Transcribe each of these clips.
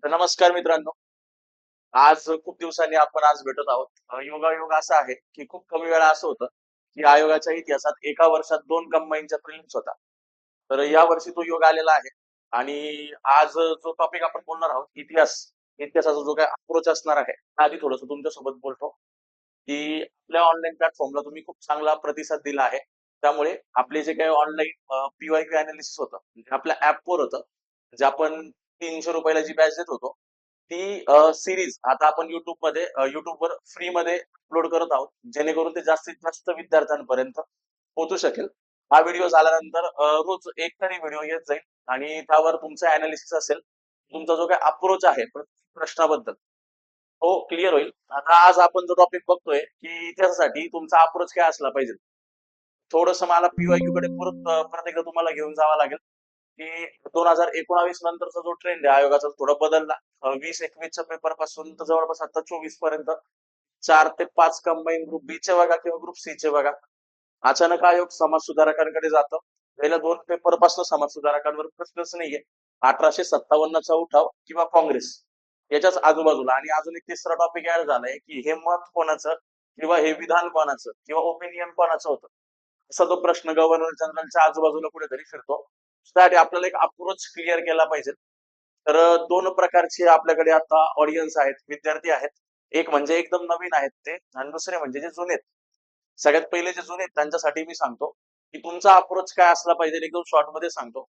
तर नमस्कार मित्रांनो. आज खूप दिवसांनी आपण आज भेटत आहोत. योगायोग असा आहे, की खूप कमी वेळा असं होतं, की आयोगाच्या इतिहासात एका वर्षात 2 कंबाईनच्या प्रिलिम्स होतात. तर यावर्षी तो योग आलेला आहे आणि आज जो टॉपिक आपण बोलणार आहोत, इतिहासाचा जो काही अप्रोच असणार आहे, आधी थोडंसं तुमच्यासोबत बोलतो, की आपल्या ऑनलाईन प्लॅटफॉर्मला तुम्ही खूप चांगला प्रतिसाद दिला आहे. त्यामुळे आपले जे काही ऑनलाईन पी-वाय-क्यू अॅनालिसिस होतं, म्हणजे आपल्या ॲपवर होतं. म्हणजे आपण ₹300 ला जी बॅच देत होतो, ती सीरीज आता आपण YouTubeवर फ्रीमध्ये अपलोड करत आहोत, जेणेकरून ते जास्तीत जास्त विद्यार्थ्यांपर्यंत पोहोचू शकेल. हा व्हिडिओ झाल्यानंतर रोज एक तरी व्हिडिओ येत जाईल आणि त्यावर तुमचं अॅनालिसिस असेल, तुमचा जो काही अप्रोच आहे प्रश्नाबद्दल, तो क्लिअर होईल. आता आज आपण जो टॉपिक बघतोय, की इतिहासासाठी तुमचा अप्रोच काय असला पाहिजे. थोडंसं मला पी-वाय-क्यू कडे परत एकदा तुम्हाला घेऊन जावं लागेल, की 2019 नंतरचा जो ट्रेंड आहे आयोगाचा थोडा बदलला. 20-21च्या पेपर पासून तर जवळपास आता 24 पर्यंत 4 ते 5 कंबाईन ग्रुप बी चे बघा किंवा ग्रुप सी चे बघा. अचानक आयोग समाज सुधारकांकडे जातं. पहिल्या 2 पेपर पासून समाज सुधारकांवर प्रश्नच नाहीये. 1857चा उठाव किंवा काँग्रेस याच्याच आजूबाजूला आणि अजून एक तिसरा टॉपिक ऍड झालाय, की हे मत कोणाचं किंवा हे विधान कोणाचं किंवा ओपिनियन कोणाचं होतं. असा तो प्रश्न गव्हर्नर जनरलच्या आजूबाजूला कुठेतरी फिरतो. त्यासाठी आपल्याला एक अप्रोच क्लिअर केला पाहिजे. तर 2 प्रकारचे आपल्याकडे आता ऑडियन्स आहेत, विद्यार्थी आहेत. एक म्हणजे एकदम नवीन आहेत ते आणि दुसरे म्हणजे जे जुने आहेत. सगळ्यात पहिले जे जुने आहेत त्यांच्यासाठी मी सांगतो, की तुमचा अप्रोच काय असला पाहिजे एकदम शॉर्टमध्ये सांगतो,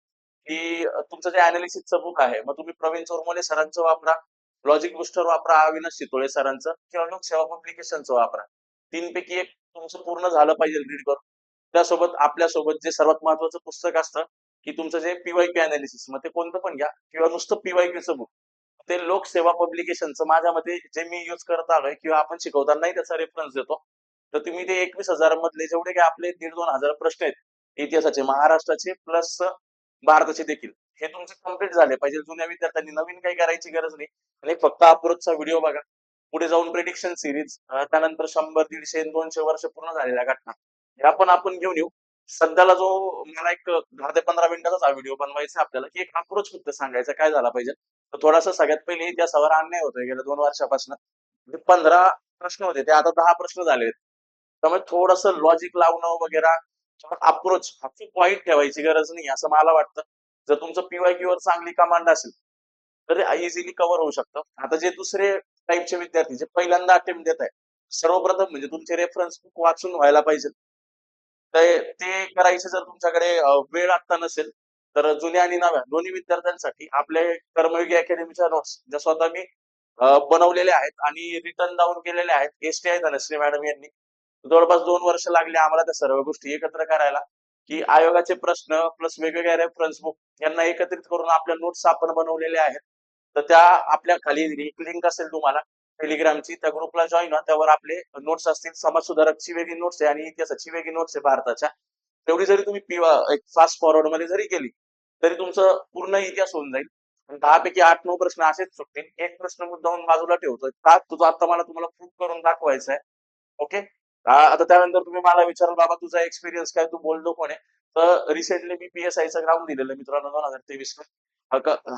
की तुमचं जे अॅनालिसिसचं बुक आहे, मग तुम्ही प्रवीण चोरमोले सरांचं वापरा, लॉजिक बुस्टर वापरा, अविनाश चितोळे सरांचं किंवा लोकसेवा पब्लिकेशनचं वापरा. 3 पैकी एक तुमचं पूर्ण झालं पाहिजे रीड करून. त्यासोबत आपल्यासोबत जे सर्वात महत्त्वाचं पुस्तक असतं, की तुमचं जे पी-वाय-क्यू अॅनालिसिस मग ते कोणतं पण घ्या किंवा नुसतं पी-वाय-क्यूचं बुक. ते लोकसेवा पब्लिकेशनचं माझ्या मते जे मी यूज करत आलोय किंवा आपण शिकवतानाही त्याचा रेफरन्स देतो. तर तुम्ही ते 21,000 मधले जेवढे काही आपले 1,500-2,000 प्रश्न आहेत इतिहासाचे, महाराष्ट्राचे प्लस भारताचे देखील, हे तुमचे कम्प्लीट झाले पाहिजे. जुन्या विद्यार्थ्यांनी नवीन काही करायची गरज नाही आणि फक्त अप्रोचचा व्हिडिओ बघा. पुढे जाऊन प्रेडिक्शन सिरीज, त्यानंतर 100, 150, 200 वर्ष पूर्ण झालेल्या घटना ह्या पण आपण घेऊन येऊ. सध्याला जो मला एक 10 ते 15 मिनिटाचाच हा व्हिडिओ बनवायचा आहे आपल्याला, की एक अप्रोच फक्त सांगायचा काय झाला पाहिजे. तर थोडासा सगळ्यात पहिले इतिहासावर अन्याय होतोय गेल्या 2 वर्षापासून. म्हणजे 15 प्रश्न होते ते आता 10 प्रश्न झालेत. त्यामुळे थोडंसं लॉजिक लावणं वगैरे अप्रोच फक्त पॉइंट ठेवायची गरज नाही असं मला वाटतं. जर तुमचं पी-वाय-क्यू वर चांगली कमांड असेल, तर इझिली कव्हर होऊ शकतं. आता जे दुसरे टाईपचे विद्यार्थी जे पहिल्यांदा अटेम्प्ट देत आहे, सर्वप्रथम म्हणजे तुमचे रेफरन्स बुक वाचून व्हायला पाहिजे. ते करायचे जर तुमच्याकडे वेळ आता नसेल, तर जुन्या आणि नव्या दोन्ही विद्यार्थ्यांसाठी आपले कर्मयोगी अकॅडमीच्या नोट्स ज्या स्वतः मी बनवलेल्या आहेत आणि रिटर्न डाउन केलेल्या आहेत. एस-टी-आय धनश्री मॅडम यांनी. जवळपास 2 वर्ष लागली आम्हाला त्या सर्व गोष्टी एकत्र करायला, की आयोगाचे प्रश्न प्लस वेगवेगळ्या रेफरन्स बुक यांना एकत्रित करून आपल्या नोट्स आपण बनवलेल्या आहेत. तर त्या आपल्या खाली एक लिंक असेल तुम्हाला टेलिग्रामची, त्या ग्रुपला जॉइन व्हा. त्यावर आपले नोट्स असतील. समाज सुधारकची वेगळी नोट्स आहे आणि इतिहासाची वेगळी नोट्स आहे भारताच्या. तेवढी जरी तुम्ही एक फास्ट फॉरवर्ड मध्ये जरी केली, तरी तुमचं पूर्ण इतिहास होऊन जाईल. आणि 10 पैकी 8-9 प्रश्न असेच सुटतील. एक प्रश्न मुद्दामून बाजूला ठेवतोय. का तो आता मला तुम्हाला प्रूव्ह करून दाखवायचा आहे. ओके. आता त्यानंतर तुम्ही मला विचाराल, बाबा तुझा एक्सपिरियन्स काय, तू बोललो कोण आहे. तर रिसेंटली मी PSI चं ग्राउंड दिलेलं मित्रांनो 2023 ला.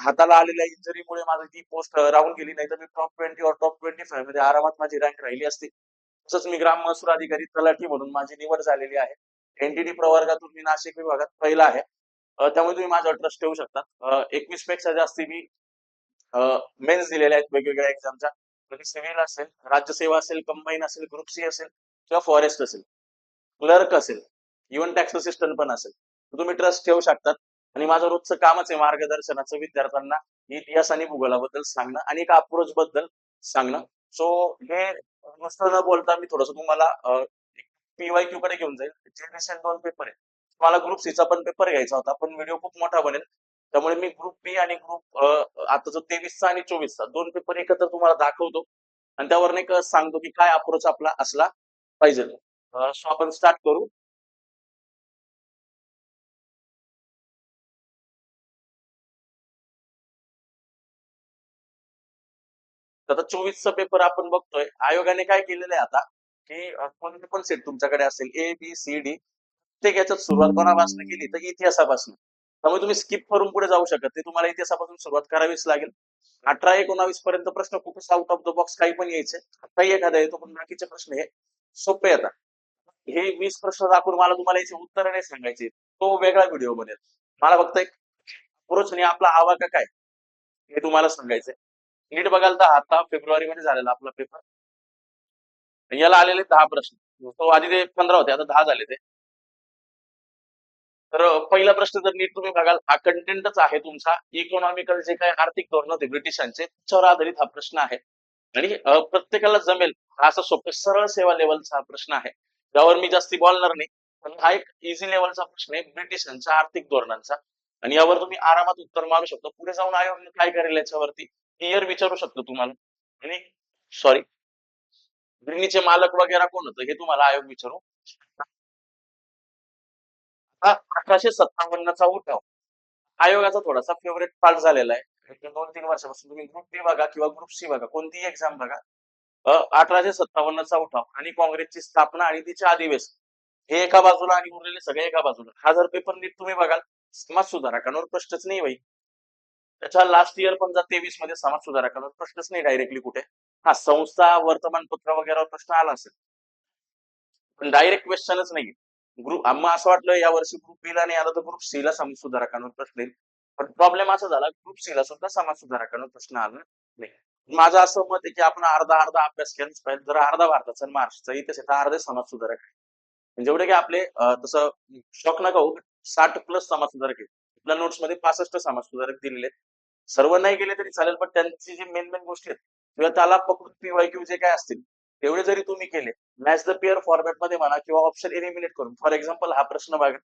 हाताला आलेल्या इंजरीमुळे माझी ती पोस्ट राहून गेली, नाही तर मी टॉप 20 और टॉप 25 मध्ये आरामात माझी रँक राहिली असती. तसंच मी ग्राम महसूल अधिकारी तलाठी म्हणून माझी निवड झालेली आहे. एनटीडी प्रवर्गातून मी नाशिक विभागात पहिला आहे. त्यामुळे तुम्ही माझ्यावर ट्रस्ट ठेवू शकता. 21 पेक्षा जास्ती मी मेन्स दिलेल्या आहेत वेगवेगळ्या एक्झामच्या. म्हणजे सिव्हिल असेल, राज्यसेवा असेल, कंबाईन असेल, ग्रुप सी असेल किंवा फॉरेस्ट असेल, क्लर्क असेल, इव्हन टॅक्स असिस्टंट पण असेल. तर तुम्ही ट्रस्ट ठेवू शकतात. आणि माझं रोजचं कामच आहे मार्गदर्शनाचं विद्यार्थ्यांना इतिहास आणि भूगोलाबद्दल सांगणं आणि एक अप्रोच बद्दल सांगणं. सो हे नुसतं न बोलता मी थोडंसं तुम्हाला पी-वाय-क्यू कडे घेऊन जाईल. जे रिसेंट 2 पेपर आहेत. मला ग्रुप सीचा पण पेपर घ्यायचा होता, पण व्हिडिओ खूप मोठा बनेल. त्यामुळे मी ग्रुप बी आणि ग्रुप आता जो 23चा आणि 24चा 2 पेपर एकत्र तुम्हाला दाखवतो आणि त्यावर एक सांगतो की काय अप्रोच आपला असला पाहिजे. सो आपण स्टार्ट करू. आता 24चा पेपर आपण बघतोय. आयोगाने काय केलेलं आहे आता, की कोणते पण सेट तुमच्याकडे असेल ए, बी, सी, डी, प्रत्येक याच्यात सुरुवात कोणापासून केली तर इतिहासापासून. त्यामुळे तुम्ही स्किप करून पुढे जाऊ शकत नाही. तुम्हाला इतिहासापासून सुरुवात करावीच लागेल. 18-19 पर्यंत प्रश्न खूपच आउट ऑफ द बॉक्स काही पण यायचे. आताही एखादा येतो, पण बाकीचे प्रश्न हे सोपे येतात. हे 20 प्रश्न दाखवून मला तुम्हाला याची उत्तरं नाही सांगायची, तो वेगळा व्हिडिओ बनेल. मला फक्त एक अप्रोच आणि आपला आवाका काय हे तुम्हाला सांगायचंय. नीट बघाल तर आता फेब्रुवारीमध्ये झालेला आपला पेपर, याला आलेले 10 प्रश्न. तो आधी ते 15 होते, आता 10 झाले ते. तर पहिला प्रश्न जर नीट तुम्ही बघाल, हा कंटेंटच आहे तुमचा इकॉनॉमिकल जे काही आर्थिक धोरण होते ब्रिटिशांचे त्याच्यावर आधारित हा प्रश्न आहे. आणि प्रत्येकाला जमेल हा असा सोपा सरळ सेवा लेवलचा हा प्रश्न आहे, ज्यावर मी जास्ती बोलणार नाही. पण हा एक इझी लेवलचा प्रश्न आहे ब्रिटिशांच्या आर्थिक धोरणांचा, आणि यावर तुम्ही आरामात उत्तर मारू शकतो. पुढे जाऊन आयोग काय करेल याच्यावरती क्लिअर विचारू शकतो तुम्हाला. आणि सॉरी, गिरणीचे मालक वगैरे कोण होतं हे तुम्हाला आयोग विचारू शकता. हा 1857चा उठाव आयोगाचा थोडासा फेवरेट पार्ट झालेला आहे. 2-3 वर्षापासून तुम्ही ग्रुप बी बघा किंवा ग्रुप सी बघा, कोणतीही एक्झाम बघा. 1857चा उठाव आणि काँग्रेसची स्थापना आणि तिचे अधिवेशन हे एका बाजूला आणि उरलेले सगळे एका बाजूला. हा जर पेपर नीट तुम्ही बघाल, समाज सुधारकांवर प्रश्नच नाही भाई. त्याच्या लास्ट इयर पण जर 23 मध्ये समाज सुधारकांवर प्रश्नच नाही डायरेक्टली कुठे. हा संस्था वर्तमानपत्र वगैरे प्रश्न आला असेल, पण डायरेक्ट क्वेश्चनच नाही. ग्रुप आम्हाला असं वाटलं या वर्षी ग्रुप बी ला नाही आला तर ग्रुप सी ला समाज सुधारकांवर प्रश्न येईल. पण प्रॉब्लेम असा झाला, ग्रुप सी ला सुद्धा समाज सुधारकांवर प्रश्न आला नाही. माझं असं मत आहे की आपण अर्धा अर्धा अभ्यास केलाच पाहिजे. जर अर्धा भारताचा आणि महाराष्ट्राचा इतिहास आहे तर अर्धे समाज सुधारक आहे. जेवढे की आपले तसं शॉक नका होऊ, 60 प्लस समाज सुधारक आहे. आपल्या नोट्स मध्ये 65 समाज सुधारक दिलेले आहेत. सर्व नाही गेले तरी चालेल, पण त्यांची जी मेन मेन गोष्टी आहेत किंवा त्याला पकडून पीवायक्यू जे काय असतील तेवढे जरी तुम्ही केले, मॅच द पेअर फॉर्मॅट मध्ये म्हणा किंवा ऑप्शन एलिमिनेट करून, फॉर एक्झाम्पल हा प्रश्न बघा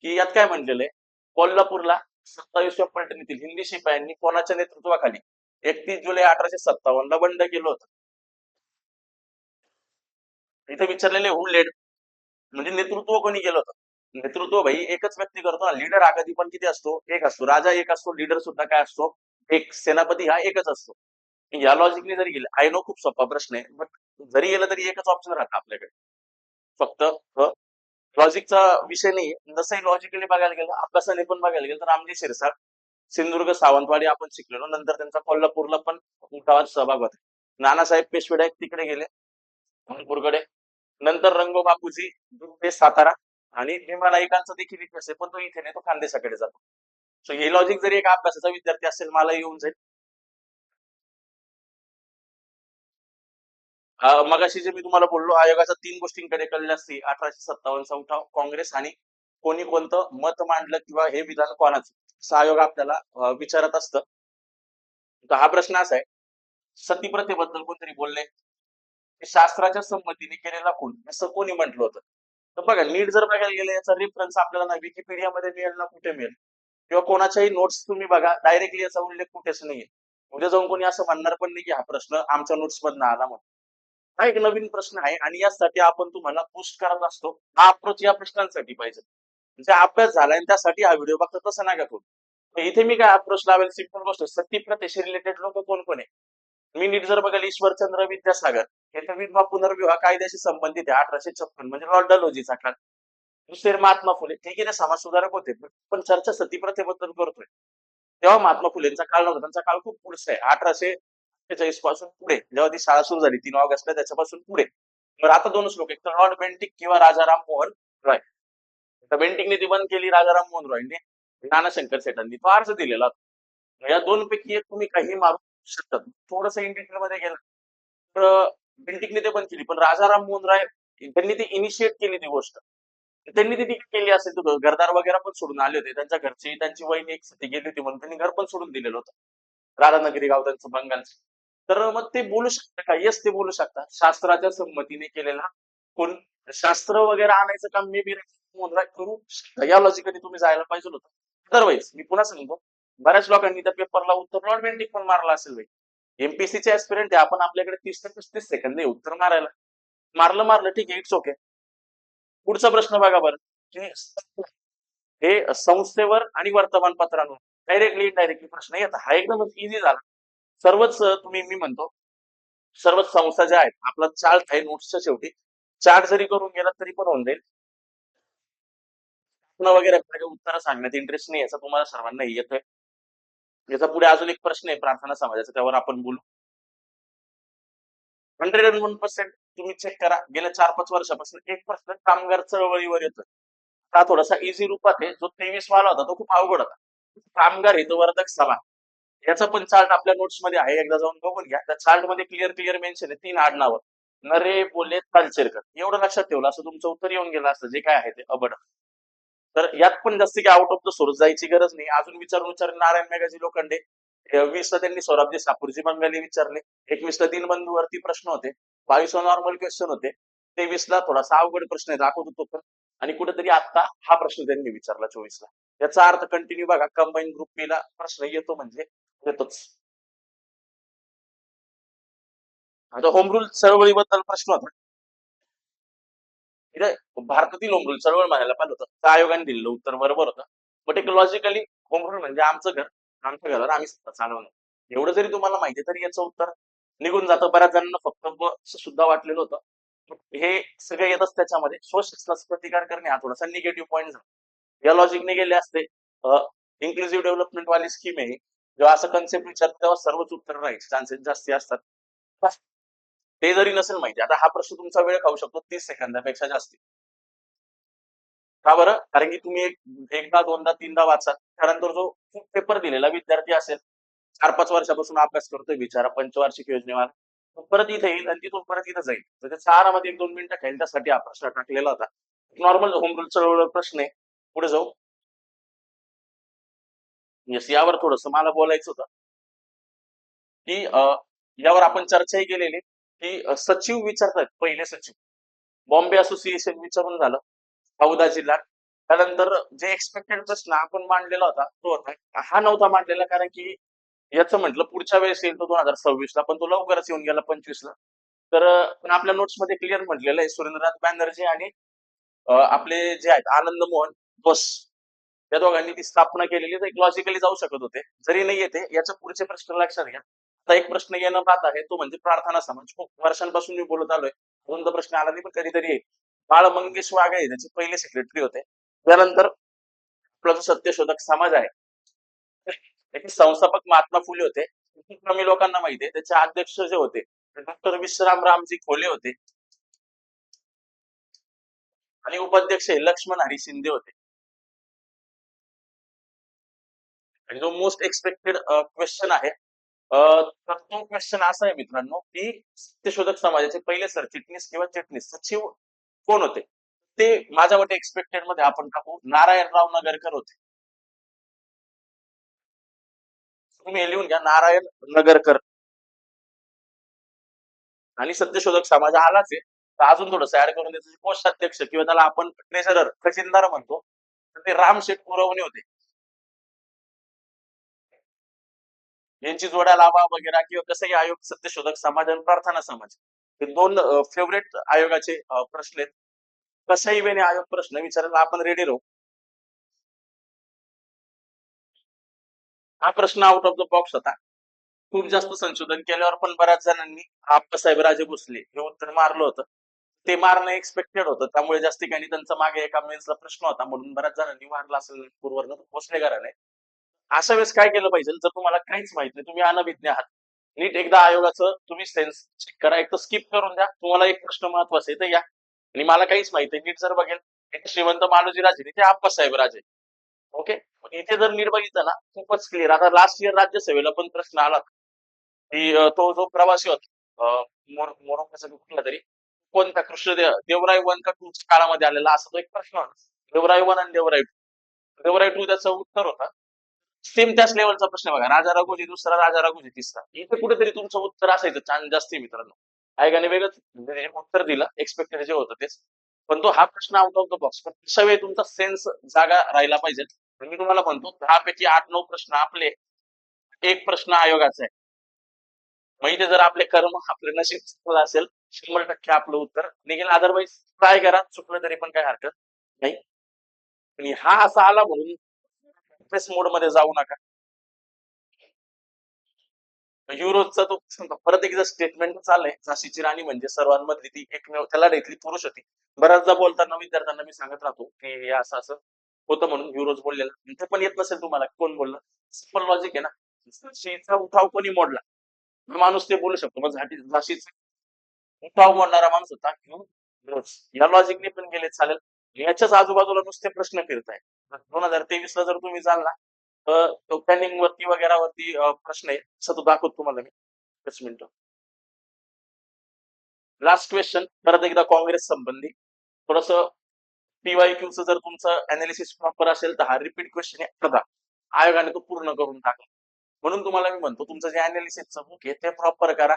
की यात काय म्हणलेलं आहे, कोल्हापूरला 27व्या पलटणीतील हिंदी शिपायांनी कोणाच्या नेतृत्वाखाली 31 जुलै 1857 बंड केलं होतं. इथे विचारलेले हु लेड, म्हणजे नेतृत्व कोणी केलं होतं. नेतृत्व भाई एकच व्यक्ती करतो ना. लीडर हा कधी पण किती असतो, एक असतो. राजा एक असतो, लीडर सुद्धा काय असतो, एक. सेनापती हा एकच असतो. या लॉजिकने जरी गेले, आय नो खूप सोपा प्रश्न आहे, बट जरी गेलं तरी एकच ऑप्शन राहतं आपल्याकडे, फक्त लॉजिकचा विषय नाहीये. जसंही लॉजिकली बघायला गेलं, अभ्यासाने पण बघायला गेलं तर रामजी शिरसाट, सिंधुदुर्ग सावंतवाडी आपण शिकलेलो. नंतर त्यांचा कोल्हापूरला पण उठावात सहभाग होता. नानासाहेब पेशवे डायरेक्ट तिकडे गेले नागपूरकडे. नंतर रंगो बापूजी ते सातारा, आणि भीमा नाईकांचा देखील इतिहास आहे, पण तो इथे नाही, तो खानदेशाकडे जातो. सो हे लॉजिक जरी एक अभ्यासाचा विद्यार्थी असेल, मला येऊन जाईल. मगाशी जे मी तुम्हाला बोललो, आयोगाच्या 3 गोष्टींकडे कळले असते. 1857चा उठाव, काँग्रेस, आणि कोणी कोणतं मत मांडलं किंवा हे विधान कोणाचं, असं आयोग आपल्याला विचारत असतं. तर हा प्रश्न असा आहे, सतीप्रथेबद्दल कोणतरी बोलले, शास्त्राच्या संमतीने केलेला खून असं कोणी म्हटलं होतं. तर बघा, नीट जर बघायला गेलं, याचा रेफरन्स आपल्याला ना विकिपीडियामध्ये मिळेल ना कुठे मिळेल, किंवा कोणाच्याही नोट्स तुम्ही बघा, डायरेक्टली याचा उल्लेख कुठेच नाहीये. उद्या जाऊन कोणी असं म्हणणार पण नाही की हा प्रश्न आमच्या नोट्स मधनं आला म्हणून. हा एक नवीन प्रश्न आहे, आणि यासाठी आपण तुम्हाला पोस्ट करत असतो. हा अप्रोच या प्रश्नांसाठी पाहिजे, म्हणजे अभ्यास झालाय आणि त्यासाठी हा व्हिडिओ बघता, तसं नका करू. इथे मी काय अप्रोच लावेल, सिंपल गोष्ट, सतीप्रथेशी रिलेटेड लोक कोण कोण आहे. मी नीट जर बघाल, ईश्वरचंद्र विद्यासागर हे तर विधवा पुनर्विवाह कायद्याशी संबंधित आहे, 1856, म्हणजे लॉर्ड डलहौसीचा काळ. दुसरे महात्मा फुले, ठीक आहे, ते समाज सुधारक होते, पण चर्चा सतीप्रथेबद्दल करतोय. तेव्हा महात्मा फुलेंचा काळ नव्हता, त्यांचा काळ खूप पुढचा आहे, 1848 पासून पुढे, जेव्हा ती शाळा सुरू झाली 3 ऑगस्टला, त्याच्यापासून पुढे. तर आता दोनच लोक, एक तर लॉर्ड बेंटिक किंवा राजाराम मोहन रॉय. तर बेंटिकने ती बंद केली, राजाराम मोहन रॉयने नाना शंकर सेठांनी तो अर्ज दिलेला. या दोन पैकी एक तुम्ही काही मारू शकतात. थोडस इन डिटेल मध्ये गेलं तर बेंटिकने ते बंद केली, पण राजाराम मोहन राय त्यांनी ती इनिशिएट केली ती गोष्ट. त्यांनी ती केली असेल तर घरदार वगैरे पण सोडून आले होते, त्यांच्या घरची त्यांची वहिनी एक सती गेली होती म्हणून त्यांनी घर पण सोडून दिलेलं होतं, राधानगरी गाव त्यांचं बंगालचं. तर मग ते बोलू शकता का? येस, ते बोलू शकतात, शास्त्राच्या संमतीने केलेला कोण. शास्त्र वगैरे आणायचं काम मे बी करू शकता. या लॉजिकली तुम्ही जायला पाहिजे होतं. अदरवाईज मी पुन्हा सांगतो, बऱ्याच लोकांनी त्या पेपरला उत्तर लॉर्ड बेंटिक पण मारला असेल भाई. एमपीसीचे ऍस्पिरंट आहे आपण, आपल्याकडे 30 ते 35 सेकंद आहे उत्तर मारायला. मारलं ठीक आहे, इट्स ओके. पुढचा प्रश्न बघा बरं, की हे संस्थेवर आणि वर्तमानपत्रांवर डायरेक्टली इनडायरेक्टली प्रश्न येतात. हा एकदमच इझी झाला. सर्वच तुम्ही, मी म्हणतो सर्वच संस्था ज्या आहेत, आपला चार्ट आहे नोट्सच्या शेवटी, चार्ट जरी करून गेला तरी पण होऊन जाईल. वगैरे उत्तर सांगण्यात इंटरेस्ट नाही, याचा तुम्हाला सर्वांना येतोय. याचा पुढे अजून एक प्रश्न आहे प्रार्थना समाजाचा, त्यावर आपण बोलू. 101% तुम्ही चेक करा, गेल्या 4-5 वर्षापासून एक प्रश्न कामगार चळवळीवर येतोय. हा थोडासा इझी रूपात आहे. जो 23 वाला होता तो खूप अवघड होता. कामगार हितवर्धक सभा याचा पण चार्ट आपल्या नोट्स मध्ये आहे, एकदा जाऊन बघून घ्या. त्या चार्ट मध्ये क्लिअर क्लिअर मेन्शन आहे 3 आडनावं: नरे, बोले, तालचेरकर. एवढं लक्षात ठेवलं असं तुमचं उत्तर येऊन गेलं असतं, जे काय आहे ते अबड. तर यात पण जास्त की आउट ऑफ द सोर्स जायची गरज नाही. अजून विचारून नारायण मेघाजी लोखंडे, 20 ला त्यांनी सौराब्जी सापूरजी बंगाली विचारले, 21 ला दीनबंधूवरती प्रश्न होते, 22 ला नॉर्मल क्वेश्चन होते, 23 ला थोडासा अवघड प्रश्न आहे, दाखवतो तो पण. आणि कुठेतरी आता हा प्रश्न त्यांनी विचारला 24 ला. याचा अर्थ कंटिन्यू बघा, कंबाईन ग्रुप बी ला प्रश्न येतो म्हणजे येतोच. आता होम रूल चळवळीबद्दल प्रश्न होता. इथे भारतातील होम रूल चळवळ म्हणायला पाहिलं होतं, त्या आयोगाने दिलेलं उत्तर बरोबर होतं. बट एक लॉजिकली होम रूल म्हणजे आमचं घर, आमच्या घरावर आम्ही स्वतः चालवणं. एवढं जरी तुम्हाला माहिती आहे, तरी याचं उत्तर निघून जातं. बऱ्याच जणांना फक्त ब असं सुद्धा वाटलेलं होतं. हे सगळे येतच त्याच्यामध्ये. स्वशिस्ताचा प्रतिकार करणे हा थोडासा निगेटिव्ह पॉईंट झाला. या लॉजिकने गेले असते, इन्क्लुझिव्ह डेव्हलपमेंट वाली स्कीम आहे, जेव्हा असं कन्सेप्ट विचारतात तेव्हा सर्वच उत्तर राहायचे चान्सेस जास्ती असतात. बस. ते जरी नसेल माहिती, आता हा प्रश्न तुमचा वेळ खाऊ शकतो 30 सेकंदापेक्षा जास्ती. का बरं? कारण की तुम्ही एकदा, दोनदा, तीनदा वाचा. त्यानंतर जो पेपर दिलेला विद्यार्थी असेल, 4-5 वर्षापासून अभ्यास करतोय बिचारा पंचवार्षिक योजनेवर, तो परत इथे येईल आणि तिथून परत इथं जाईल. तर त्याचा आरामात 1-2 मिनिटं खाईल, त्यासाठी हा प्रश्न टाकलेला होता. नॉर्मल होम रूल चळवळ प्रश्न आहे. पुढे जाऊ. येस, यावर थोडंसं मला बोलायचं होतं, की यावर आपण चर्चाही केलेली, की सचिव विचारतात, पहिले सचिव. बॉम्बे असोसिएशन विचारून झालं, चौदा जिल्हा. त्यानंतर जे एक्सपेक्टेड प्रश्न आपण मांडलेला होता तो होता, हा नव्हता मांडलेला कारण की याचं म्हटलं पुढच्या वेळेस येईल तो 2026 ला, पण तो लवकरच येऊन गेला 25 ला. तर पण आपल्या नोट्स मध्ये क्लिअर म्हटलेलं आहे, सुरेंद्रनाथ बॅनर्जी आणि आपले जे आहेत आनंद मोहन बोस, या दोघांनी ती स्थापना केलेली. तर एक लॉजिकली जाऊ शकत होते, जरी नाही येते. याच्या पुढचे प्रश्न लक्षात घ्या. आता एक प्रश्न येणं पाहत आहे, तो म्हणजे प्रार्थना समाज. खूप वर्षांपासून मी बोलत आलोय, अजून तर प्रश्न आला नाही, पण कधीतरी येईल. बाळ मंगेश वागळे त्याचे पहिले सेक्रेटरी होते. त्यानंतर आपला जो सत्यशोधक समाज आहे, त्याचे संस्थापक महात्मा फुले होते. खूप कमी लोकांना माहिती आहे. त्याचे अध्यक्ष जे होते डॉक्टर विश्राम रामजी खोले होते, आणि उपाध्यक्ष लक्ष्मण हरी शिंदे होते. आणि जो मोस्ट एक्सपेक्टेड क्वेश्चन आहे, तर तो क्वेश्चन असा आहे मित्रांनो, की सत्यशोधक समाजाचे पहिले सरचिटणीस किंवा चिटणीस सचिव कोण होते? ते माझ्या मते एक्सपेक्टेड मध्ये आपण टाकू, नारायणराव नगरकर होते. तुम्ही हे लिहून घ्या, नारायण नगरकर. आणि सत्यशोधक समाज आलाच आहे, तर अजून थोडंसं ऍड करून द्यायचं, कोषाध्यक्ष किंवा त्याला आपण ट्रेझरर खजिनदार म्हणतो, तर ते रामशेठ पुरवणे होते. यांची जोड्या लावा वगैरे किंवा कसंही आयोग, सत्यशोधक समाज आणि प्रार्थना समाज, हे दोन फेवरेट आयोगाचे प्रश्न आहेत. कशाही वेळी आयोग प्रश्न विचारायला आपण रेडी राहू. हा प्रश्न आउट ऑफ द बॉक्स होता. खूप जास्त संशोधन केल्यावर पण बऱ्याच जणांनी आप्पासाहेब राजे भोसले हे उत्तर मारलं होतं. ते मारणं एक्सपेक्टेड होतं, त्यामुळे जास्त ठिकाणी त्यांचा मागे एका मेन्सला प्रश्न होता, म्हणून बऱ्याच जणांनी मारला असेल पूर्वर्ण भोसले घराणे. अशा वेळेस काय केलं पाहिजे, जर तुम्हाला काहीच माहित नाही, तुम्ही अनभिज्ञ आहात, नीट एकदा आयोगाचं तुम्ही सेन्स चेक करा, एक तर स्किप करून द्या. तुम्हाला एक प्रश्न महत्वाचा आहे तर या, आणि मला काहीच माहित आहे नीट जर बघेल, एक श्रीमंत मालोजी राजे ते आप्पासाहेब राजे. ओके, इथे जर नीट बघितलं ना, खूपच क्लिअर. आता लास्ट इयर राज्यसभेला पण प्रश्न आला, की तो जो प्रवासी होता, मोरोक्कोचा कुठला तरी, कोणता देवराय वन का टू काळामध्ये आलेला, असा तो एक प्रश्न होता. देवराय वन आणि देवराय टू. देवराय टू त्याचं उत्तर होता. सेम त्याच लेवलचा प्रश्न बघा, राजा रघुजी दुसरा, राजा रघुजी तिसरा. इथे कुठेतरी तुमचं उत्तर असायचं, चान्स जास्त आहे मित्रांनो. आयोगाने वेगळंच म्हणजे उत्तर दिलं, एक्सपेक्टेड जे होतं तेच. पण तो हा प्रश्न आउट ऑफ द बॉक्स. पण तशा वेळी तुमचा सेन्स जागा राहिला पाहिजे. मी तुम्हाला म्हणतो 10 पैकी 8-9 प्रश्न आपले, एक प्रश्न आयोगाचा आहे. मग इथे जर आपले कर्म, आपले नशीब चांगलं असेल, 100% आपलं उत्तर निघेल. अदरवाईज ट्राय करा, चुकलं तरी पण काही हरकत नाही. आणि हा असा आला म्हणून मोड मध्ये जाऊ नका. युरोजचा तो परत एकदा स्टेटमेंट चाललंय, झाशीची राणी म्हणजे सर्वांमधली ती एकमेव त्याला लढाईतली पुरुष होती. बऱ्याचदा बोलताना विद्यार्थ्यांना मी सांगत राहतो की हे असं असं होतं म्हणून युरोज बोललेलं. इथे पण येत नसेल तुम्हाला, कोण बोललं? सिंपल लॉजिक आहे ना. झाशीचा उठाव कोणी मोडला? हा माणूस ते बोलू शकतो. मग झाशीचा उठाव मोडणारा माणूस होता ह्यू रोज. या लॉजिकने पण गेले चालेल. याच्याच आजूबाजूला नुसते प्रश्न फिरताय. 2023 ला जर तुम्ही जाल ना, तर तो पॅनिंग वरती वगैरे वरती प्रश्न आहे. तसं तो दाखवतो तुम्हाला मी. एकच मिनिट. लास्ट क्वेश्चन परत एकदा काँग्रेस संबंधी. थोडस पीवायक्यूचं जर तुमचं अनालिसिस प्रॉपर असेल तर हा रिपीट क्वेश्चन आहे अर्धा. आयोगाने तो पूर्ण करून टाकला. म्हणून तुम्हाला मी म्हणतो तुमचं जे अनालिसिसचं बुक आहे ते प्रॉपर करा.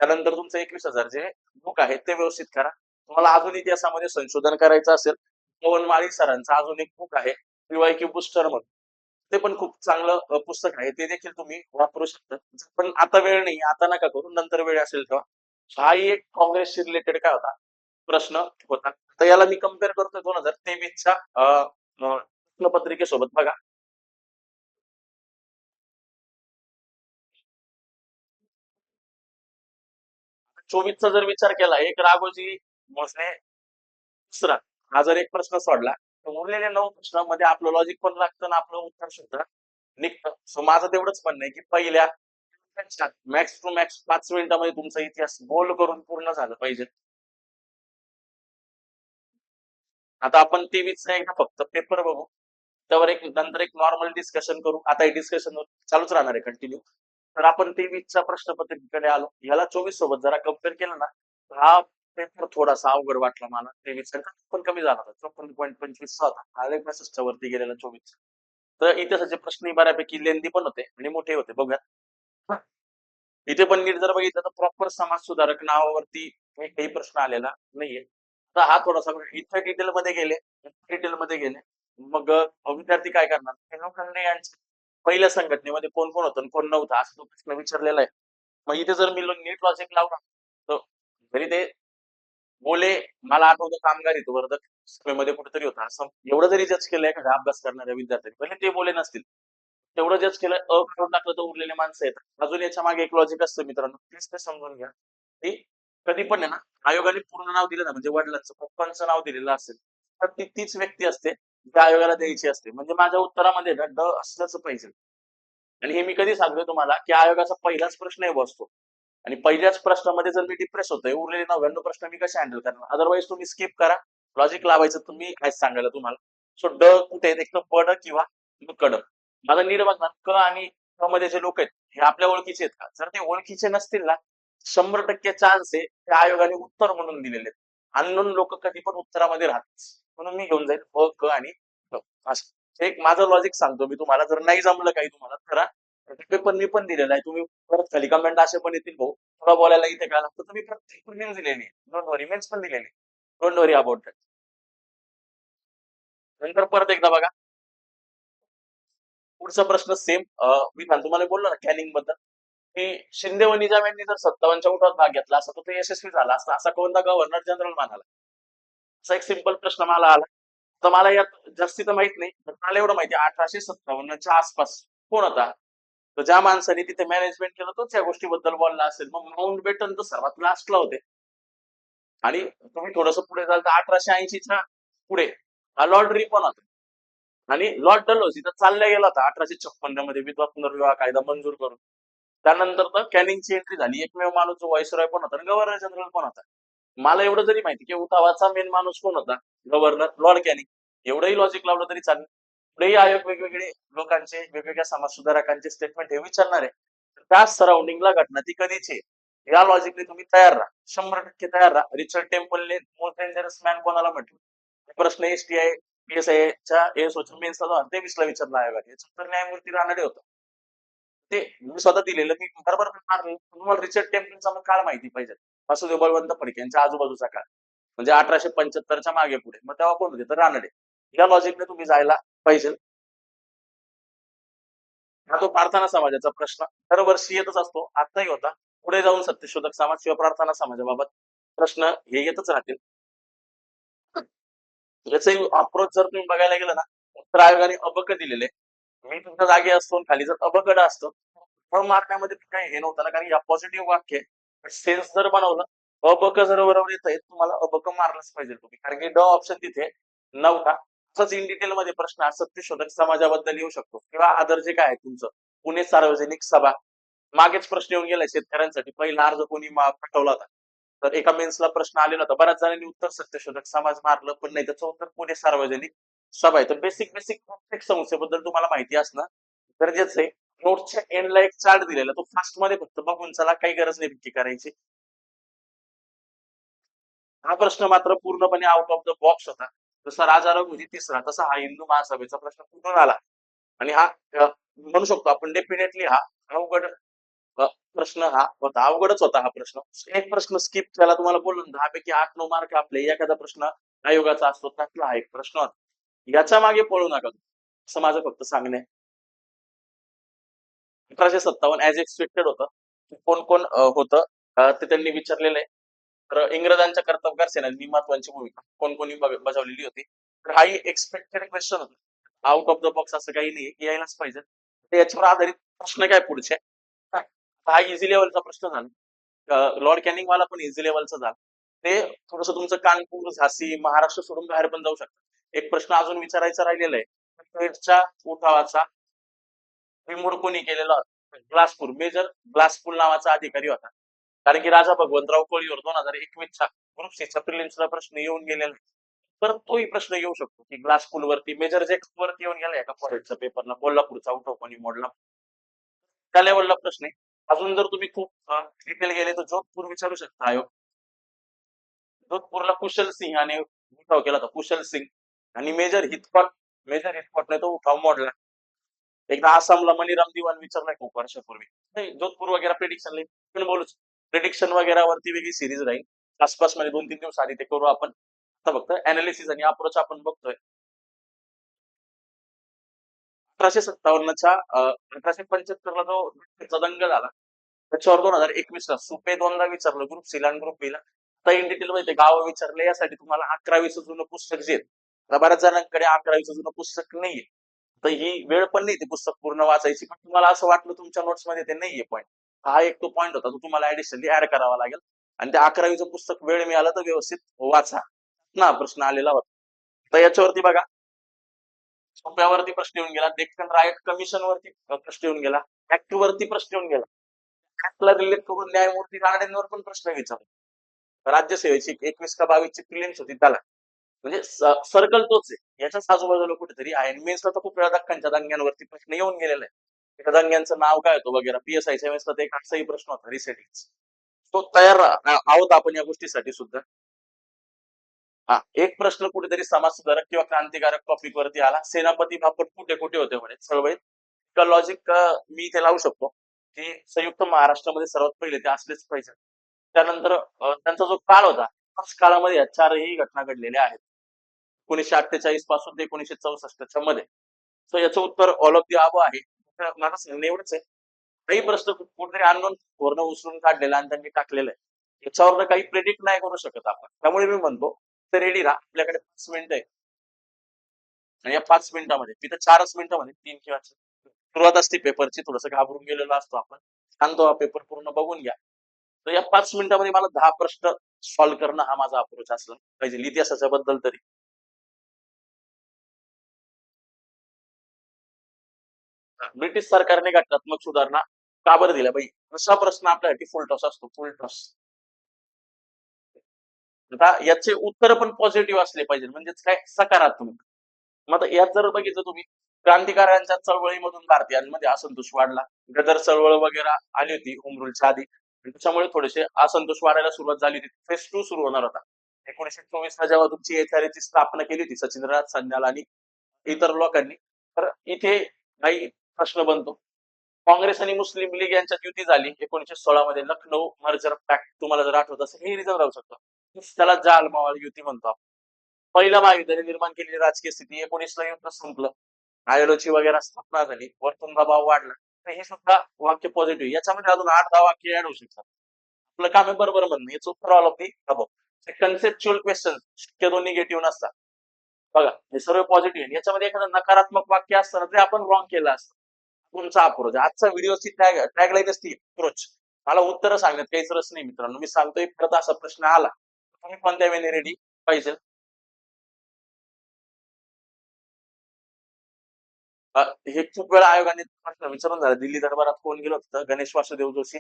त्यानंतर तुमचं 21,000 जे बुक आहे ते व्यवस्थित करा. तुम्हाला अजून इतिहासामध्ये संशोधन करायचं असेल, पवन माळी सरांचं अजून एक बुक आहे पीवायक्यू बुस्टर म्हणून. ते पण खूप चांगलं पुस्तक आहे. ते देखील तुम्ही वापरू शकता. पण आता वेळ नाही, आता नका करू, नंतर वेळ असेल तेव्हा. हाही एक काँग्रेसशी रिलेटेड काय होता प्रश्न होता. तर याला मी कम्पेअर करतोय 2023च्या प्रश्नपत्रिकेसोबत. बघा, 24चा जर विचार केला, एक राघोजी भोसले दुसरा हा जर एक प्रश्न सोडला तर उरलेल्या 9 प्रश्नांमध्ये आपलं लॉजिक पण लागतं आणि आपलं उत्तर सुद्धा निघतं. सो माझं तेवढंच म्हणणं आहे की पहिल्या मॅक्स टू मॅक्स 5 मिनिटांमध्ये तुमचा इतिहास गोल करून पूर्ण झालं पाहिजे. आता आपण 23चा एकदा फक्त पेपर बघू, त्यावर एक नंतर एक नॉर्मल डिस्कशन करू. आता हे डिस्कशन चालूच राहणार आहे कंटिन्यू. तर आपण 23च्या प्रश्नपत्रिकेकडे आलो. याला 24 सोबत जरा कम्पेअर केलं ना, हा पेपर थोडासा अवघड वाटला मला. 23 पण कमी झाला होता, 54.25 होता. हा एक मेसेजच्या वरती गेलेला 24. तर इतिहासाचे प्रश्न बऱ्यापैकी लेंदी पण होते आणि मोठे होते. बघूयात. इथे पण नीट जर बघितलं तर प्रॉपर समाज सुधारक नावावरती काही प्रश्न आलेला नाहीये. तर हा थोडासा इथे डिटेलमध्ये गेले, डिटेलमध्ये गेले. मग विद्यार्थी काय करणार? हे लोखंडे यांच्या पहिल्या संघटनेमध्ये कोण कोण होतं आणि कोण नव्हतं असं तो प्रश्न विचारलेला आहे. मग इथे जर मी नीट लॉजिक लावला तर तरी ते बोले, मला आठवतं कामगार हितवर्धक सभेमध्ये कुठेतरी होता. असं एवढं जरी जज केलं एखादा अभ्यास करणाऱ्या विद्यार्थ्यांनी, पहिले ते बोले नसतील. तेवढं जज केलं, करून टाकलं तर उरलेले माणसं आहेत. अजून याच्या मागे एक लॉजिक असतं मित्रांनो, प्लीज ते समजून घ्या. की कधी पण आहे ना, आयोगाने पूर्ण नाव दिलं ना, म्हणजे वडिलांचं, पप्पांचं नाव दिलेलं असेल, तर ती तीच व्यक्ती असते जी आयोगाला द्यायची असते. म्हणजे माझ्या उत्तरामध्ये ना ड असलंच पाहिजे. आणि हे मी कधी सांगतोय तुम्हाला, की आयोगाचा पहिलाच प्रश्न हे बसतो. आणि पहिल्याच प्रश्नामध्ये जर मी डिप्रेस होतोय, उरलेले 99 प्रश्न मी कसे हँडल करणार? अदरवाईज तुम्ही स्किप करा. लॉजिक लावायचं तुम्ही काहीच सांगायला तुम्हाला. सो ड कुठे आहेत? एक तर ब ड किंवा क ड. माझा नीट बघणार क आणि क मध्ये जे लोक आहेत हे आपल्या ओळखीचे आहेत का? जर ते ओळखीचे नसतील ना, 100% चान्स आहे त्या आयोगाने उत्तर म्हणून दिलेले आहेत. अननोन लोक कधी पण उत्तरामध्ये राहतात. म्हणून मी घेऊन जाईल ब क आणि क. असं एक माझं लॉजिक सांगतो मी तुम्हाला. जर नाही जमलं काही तुम्हाला करा. पेपर मी पण दिलेला आहे. तुम्ही परत खाली कमेंट असे पण येतील भाऊ थोडा बोलायला इथे काय लागतं. तुम्ही प्रत्येक प्रिलिम्स दिलेली. डोंट वरी, मेन्स पण दिलेली. Don't worry about that. नंतर परत एकदा बघा, पुढचा प्रश्न सेम. मी तुम्हाला बोललो ना कॅनिंग बद्दल, की शिंदे व निजाम यांनी जर 57च्या उठावात भाग घेतला असता तर तो यशस्वी झाला असता, असा कोणता गव्हर्नर जनरल म्हणाला? असा एक सिंपल प्रश्न मला आला. तर मला यात जास्ती तर माहित नाही, पण मला एवढं माहिती 1857च्या आसपास कोण होता? तर ज्या माणसाने तिथे मॅनेजमेंट केलं तोच या गोष्टीबद्दल बोलला असेल. मग माउंट बेटन तर सर्वात लास्टला होते. आणि तुम्ही थोडस पुढे जाल तर 1880च्या पुढे हा लॉर्ड रिपन होता. आणि लॉर्ड डलहौसी तर चालल्या गेला होता 1856 मध्ये विधवा पुनर्विवाह कायदा मंजूर करून. त्यानंतर तर कॅनिंगची एंट्री झाली. एकमेव माणूस जो व्हाईसरॉय पण होता आणि गव्हर्नर जनरल पण होता. मला एवढं जरी माहिती की उठावाचा मेन माणूस कोण होता? Governor lord Canning. एवढंही लॉजिक लावलं तरी चालेल. पुढेही आयोग वेगवेगळे लोकांचे, वेगवेगळ्या समाज सुधारकांचे स्टेटमेंट हे विचारणार आहे. त्या सराउंडिंगला घटना ती कधीची आहे? या लॉजिकने तुम्ही तयार राहा. 100% तयार राहा. रिचर्ड टेम्पलने मोस्ट डेंजरस मॅन कोणाला म्हटलं? प्रश्न एसटीआय पीएसआयच्या एसओच्या मेन्सला 2023 ला विचारला आयोगाने. याचं उत्तर न्यायमूर्ती रानडे होतं. ते मी स्वतः दिलेलं मी बरोबर मारलं. तुम्हाला रिचर्ड टेम्पलचा मग काळ माहिती पाहिजे. वासुदेव बळवंत फडके यांच्या आजूबाजूचा काळ. म्हणजे 1875च्या मागे पुढे. मग तेव्हा कोण होते? तर रानडे. या लॉजिकने तुम्ही जायला पाहिजे. हा तो प्रार्थना समाजाचा प्रश्न दरवर्षी येतच असतो. आताही होता. पुढे जाऊन सत्यशोधक समाज किंवा प्रार्थना समाजाबाबत प्रश्न हे येतच राहतील. याचंही अप्रोच जर तुम्ही बघायला गेलं ना, तर आयोगाने अबक दिलेले. मी तुमच्या जागी असतो आणि खाली जर अबकड असतो, फळ मारण्यामध्ये काही हे नव्हतं ना, कारण या पॉझिटिव्ह वाक्य आहे. सेन्स जर बनवलं, अबक जर बरोबर येत आहे, तुम्हाला अबक मारलंच पाहिजे तुम्ही, कारण की ड ऑप्शन तिथे नव्हता. तसंच इन डिटेल मध्ये प्रश्न सत्यशोधक समाजाबद्दल येऊ शकतो किंवा अदर जे काय आहे तुमचं पुणे सार्वजनिक सभा. मागेच प्रश्न येऊन गेलाय शेतकऱ्यांसाठी, पहिला अर्ज कोणी पाठवला होता. तर एका मेन्सला प्रश्न आलेला होता, बऱ्याच जणांनी उत्तर सत्यशोधक समाज मारलं, पण नाही, त्याचं उत्तर पुणे सार्वजनिक सभा आहे. तर बेसिक बेसिक प्रत्येक संस्थेबद्दल तुम्हाला माहिती असणं गरजेचं आहे. नोट्सच्या एंडला एक चार्ट दिलेला, तो फास्ट मध्ये फक्त बघून चला, काही गरज नाही नक्की करायची. हा प्रश्न मात्र पूर्णपणे आउट ऑफ द बॉक्स होता. जसा राजा रघुजी तिसरा, तसा हा हिंदू महासभेचा प्रश्न कुठून आला. आणि हा म्हणू शकतो आपण डेफिनेटली हा अवघड प्रश्न हा होता, अवघडच होता हा प्रश्न. एक प्रश्न स्किप केला, तुम्हाला बोललो ना, 10 पैकी 8-9 मार्क आपले एखादा प्रश्न आयोगाचा असतो, त्यातला हा एक प्रश्न होता. याच्या मागे पळू नका तुम्ही, असं माझं फक्त सांगणं आहे. 1857 ऍज एक्सपेक्टेड होतं. कोण कोण होतं ते त्यांनी विचारलेलं आहे. तर इंग्रजांच्या कर्तबगार सेनानी महत्वाची भूमिका कोण कोणी बजावलेली होती. तर हाही एक्सपेक्टेड क्वेश्चन होता, आउट ऑफ द बॉक्स असं काही नाही, यायलाच पाहिजे. तर याच्यावर आधारित प्रश्न काय पुढचे. हा इझी लेवलचा प्रश्न झाला. लॉर्ड कॅनिंग वाला पण इझी लेवलचा झाला. ते थोडस तुमचं कानपूर, झाशी, महाराष्ट्र सोडून बाहेर पण जाऊ शकतं. एक प्रश्न अजून विचारायचा राहिलेला आहे, पेठच्या उठावाचा बिमोड कोणी केलेला होता. ग्लासपूर, मेजर ग्लासपूर नावाचा अधिकारी होता. कारण की राजा भगवंतराव कोळीवर 2021चा ग्रुप सीचा प्रिलिम्सला प्रश्न येऊन गेलेला, तर तोही प्रश्न येऊ शकतो की ग्लासपूल वरती, मेजर जेक्स वरती येऊन गेलाय का फॉरेस्टच्या पेपरला, कोल्हापूरचा उठाव कोणी मोडला, त्या लेवलला प्रश्न आहे. अजून जर तुम्ही खूप डिटेल गेले तर जोधपूर विचारू शकता आयोग. जोधपूरला कुशल सिंह याने उठाव केला होता, कुशल सिंग. आणि मेजर हिथकॉटने तो उठाव मोडला. एकदा आसामला मनीराम दिवान विचारलाय खूप वर्षापूर्वी. नाही, जोधपूर वगैरे प्रेडिक्शन पण बोलूच, प्रेडिक्शन वगैरे वरती वेगळी सिरीज राहील. आसपास मध्ये 2-3 दिवस आधी ते करू आपण. आता फक्त अनालिसिस आणि अप्रोच आपण बघतोय. 1857च्या 1875ला जो बिटकॉईनचा दंग झाला, त्याच्यावर 2021ला सुपे दोनदा विचारलं, ग्रुप सी ला आणि ग्रुप बी ला. आता इन डिटेल माहिती गाव विचारले, यासाठी तुम्हाला 11वीचं जुनं पुस्तक जे बऱ्याच जणांकडे 11वीचं जुनं पुस्तक नाहीये. तर ही वेळ पण नाही ते पुस्तक पूर्ण वाचायची, पण तुम्हाला असं वाटलं तुमच्या नोट्स मध्ये ते नाहीये पॉईंट, हा एक तो पॉईंट होता, तो तुम्हाला ऍडिशनली ऍड करावा लागेल. आणि त्या 11वीचं पुस्तक वेळ मिळाला तर व्यवस्थित वाचा ना, प्रश्न आलेला होता. तर याच्यावरती बघा, सोप्यावरती प्रश्न येऊन गेला, डेक्कन रायट कमिशन वरती प्रश्न येऊन गेला, ऍक्ट वरती प्रश्न येऊन गेला, ऍक्टला रिलेट करून न्यायमूर्ती राणेंवर पण प्रश्न विचारला. राज्यसेवेची 21 का 22ची प्रिलिम्स होती त्याला, म्हणजे सर्कल तोच आहे, याच्याच आजूबाजूला कुठेतरी आहे. मेन्सला तर खूप वेळा दख्खनच्या दंग्यांवरती प्रश्न येऊन गेलेला आहे, त्या दंग्यांचं नाव काय होतं वगैरे. पीएसआयच्या वेळेस तर एक असाही प्रश्न होता रिसेंटली, तो तयार आहोत आपण या गोष्टीसाठी सुद्धा. हा एक प्रश्न कुठेतरी समाज सुधारक किंवा क्रांतिकारक टॉपिक वरती आला, सेनापती बापट कुठे कुठे होते म्हणे चळवळीत. का लॉजिक मी इथे लावू शकतो की संयुक्त महाराष्ट्रामध्ये सर्वात पहिले ते असलेच पाहिजे. त्यानंतर त्यांचा जो काळ होता, त्याच काळामध्ये या चारही घटना घडलेल्या आहेत, 1948 पासून ते 1964च्या मध्ये. तर याचं उत्तर ऑल ऑफ दी अबो आहे. तर माझं सांगणं एवढंच आहे, काही प्रश्न कुठेतरी अननोन वर्ण उचलून काढलेला आणि त्यांनी टाकलेलं आहे, याच्यावर काही प्रेडिक्ट नाही करू शकत आपण. त्यामुळे मी म्हणतो तर रेडी राहा, आपल्याकडे 5 मिनिटं आहे. आणि या 5 मिनिटामध्ये, तिथे 4च मिनिटामध्ये 3 किंवा सुरुवात असते पेपरची, थोडस घाबरून गेलेलो असतो आपण, सांगतो हा पेपर पूर्ण बघून घ्या. तर या 5 मिनिटामध्ये मला 10 प्रश्न सॉल्व्ह करणं हा माझा अप्रोच असला पाहिजे, इतिहासाच्या बद्दल तरी. ब्रिटिश सरकारने घटनात्मक सुधारणा का बरं दिल्या पाहिजे, असा प्रश्न आपल्यासाठी फुल टॉस असतो, फुल टॉस. आता याचे उत्तर पण पॉझिटिव्ह असले पाहिजे, म्हणजेच काय, सकारात्मक. मग आता यात जर बघितलं तुम्ही, क्रांतिकारकांच्या चळवळीमधून भारतीयांमध्ये असंतोष वाढला, गदर चळवळ वगैरे आली होती होमरूलच्या आधी, त्याच्यामुळे थोडेसे असंतोष वाढायला सुरुवात झाली होती. फेज 2 सुरू होणार होता 1924ला, जेव्हा तुमची एचआरएची स्थापना केली होती सचिंद्रनाथ सान्याल आणि इतर लोकांनी. तर इथे काही प्रश्न बनतो. काँग्रेस आणि मुस्लिम लीग यांच्यात युती झाली 1916 मध्ये, लखनौ मर्जर पॅक्ट, तुम्हाला जर आठवत असेल, हे रिझन राहू शकतो. त्याला जाल मावळ युती म्हणतो आपण. पहिल्या महायुद्धाने निर्माण केलेली राजकीय स्थिती, 19ला युद्ध संपलं, आयलोची वगैरे स्थापना झाली, वरतून दबाव वाढला. तर हे सुद्धा वाक्य पॉझिटिव्ह. याच्यामध्ये अजून 8-10 वाक्य ऍड होऊ शकतात. आपलं काम आहे बरोबर म्हणणं, याचं उत्तर all of the above. Conceptual question शक्यतो निगेटिव्ह नसतात. बघा, हे सर्व पॉझिटिव्ह आहे, याच्यामध्ये एखादं नकारात्मक वाक्य असतं ते आपण रॉंग केलं असतं. तुमचा अप्रोच आजचा व्हिडिओची टॅगलाईन असती अप्रोच. मला उत्तर सांगण्यात काहीच रस नाही मित्रांनो, मी सांगतोय परत असा प्रश्न आला तुम्ही कोणत्या वेळेने रेडी पाहिजे. हे खूप वेळा आयोगाने प्रश्न विचारून झाला. दिल्ली दरबारात कोण गेलं होतं? गणेश वासुदेव जोशी.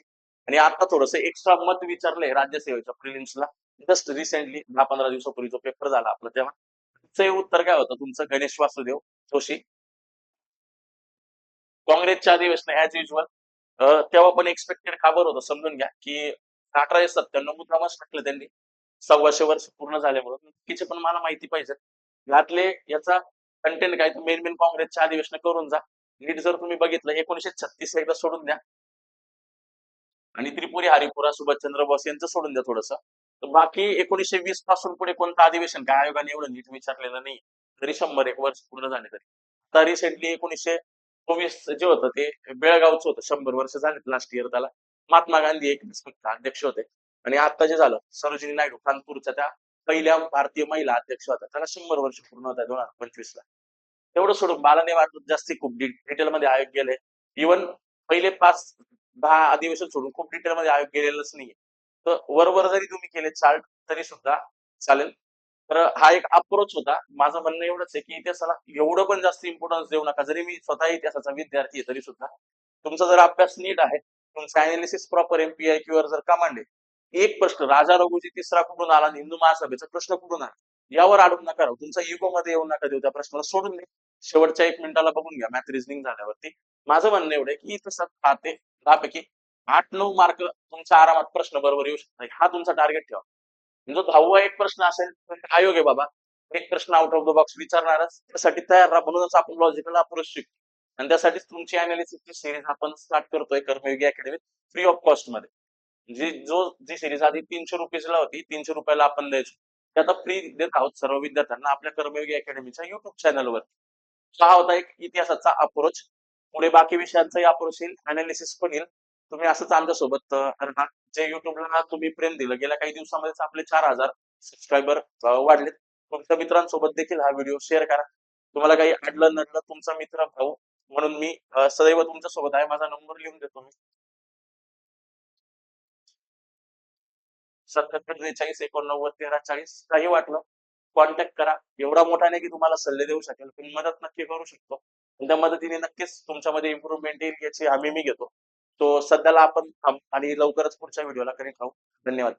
आणि आता थोडंसं एक्स्ट्रा मत विचारलंय राज्यसेवेच्या प्रिलिम्सला. जस्ट रिसेंटली 10-15 दिवसापूर्वी जो पेपर झाला आपला तेव्हा. त्याचं उत्तर काय होतं तुमचं? गणेश वासुदेव जोशी. काँग्रेसच्या अधिवेशन ॲज युजुअल. तेव्हा पण एक्सपेक्टेड का बरं होतं समजून घ्या, की 1897 मुद्दामच टाकलं त्यांनी. 125 वर्ष पूर्ण झाले म्हणून. बाकीचे पण मला माहिती पाहिजे. यातले याचा कंटेंट काय मेन मेन काँग्रेसच्या अधिवेशन करून जा. नीट जर तुम्ही बघितलं 1936 एकदा सोडून द्या आणि त्रिपुरी हरिपुरा सुभाषचंद्र बोस यांचं सोडून द्या थोडंसं. तर बाकी 1920 पासून पुढे कोणतं अधिवेशन काय आयोगाने एवढं नीट विचारलेलं नाही. जरी 100-1 वर्ष पूर्ण झाले तरी. आता रिसेंटली 1924 जे होतं ते बेळगावचं होतं. 100 वर्ष झालेत लास्ट इयर त्याला. महात्मा गांधी एक फक्त अध्यक्ष होते. आणि आता जे झालं सरोजिनी नायडू कानपूरच्या त्या पहिल्या भारतीय महिला अध्यक्ष होत्या. त्याला 100 वर्ष पूर्ण होत आहे 2025 ला. तेवढं सोडून मला नाही वाटत जास्ती खूप डिटेलमध्ये आयोग गेले. इव्हन पहिले 5-10 अधिवेशन सोडून खूप डिटेलमध्ये आयोग गेलेलंच नाहीये. तर वर जरी तुम्ही केले चार्ट तरी सुद्धा चालेल. तर हा एक अप्रोच होता. माझं म्हणणं एवढंच आहे की इतिहासाला एवढं पण जास्त इम्पॉर्टन्स देऊ नका. जरी मी स्वतः इतिहासाचा विद्यार्थी आहे तरी सुद्धा तुमचा जर अभ्यास नीट आहे, तुमचं अनालिसिस प्रॉपर एमपीआयक्यू वर जर कमांड आहे. एक प्रश्न राजा रघुजी तिसरा कुठून आला आणि हिंदू महासभेचा प्रश्न कुठून आला? यावर अडून नका राहू. तुमचा इगो मध्ये येऊन नका देऊ त्या प्रश्नाला सोडून दे. शेवटच्या 1 मिनिटाला बघून घ्या मॅथ रिझनिंग झाल्यावरती. माझं म्हणणं एवढं आहे की इतिहासात 6 ते 10 पैकी 8-9 मार्क तुमच्या आरामात प्रश्न बरोबर येऊ शकतात. हा तुमचा टार्गेट ठेवा. जो 10वा एक प्रश्न असेल तर आयोग आहे बाबा. एक प्रश्न आउट ऑफ द बॉक्स विचारणारच. त्यासाठी तयार राहा. म्हणूनच आपण लॉजिकल अप्रोच शिकतो. आणि त्यासाठीच तुमची अनालिसिसची सिरीज आपण स्टार्ट करतोय कर्मयोगी अकॅडमीत फ्री ऑफ कॉस्ट मध्ये. जी सिरीज आधी ₹300 ला होती, ₹300 आपण द्यायचो. ते आता फ्री देत आहोत सर्व विद्यार्थ्यांना आपल्या कर्मयोगी अकॅडमीच्या युट्यूब चॅनलवर. हा होता एक इतिहासाचा अप्रोच. पुढे बाकी विषयांचाही अप्रोच येईल, अनालिसिस पण येईल. तुम्ही असंच आमच्यासोबत राहा. जे युट्यूबला तुम्ही प्रेम दिलं गेल्या काही दिवसामध्येच आपले 4,000 सबस्क्रायबर वाढलेत. तुमच्या मित्रांसोबत देखील हा व्हिडिओ शेअर करा. तुम्हाला काही अडलं नडलं तुमचा मित्र भाऊ म्हणून मी सदैव तुमच्यासोबत आहे. माझा नंबर लिहून देतो मी. 77 43 89 13 40. काही वाटलं कॉन्टॅक्ट करा. एवढा मोठा नाही की तुम्हाला सल्ले देऊ शकेल, पण मदत नक्की करू शकतो. आणि त्या मदतीने नक्कीच तुमच्यामध्ये इम्प्रुव्हमेंट येईल याची हमी मी घेतो. तो सध्याला आपण आणि लवकरच पुढच्या व्हिडिओला कनेक्ट राहू. धन्यवाद.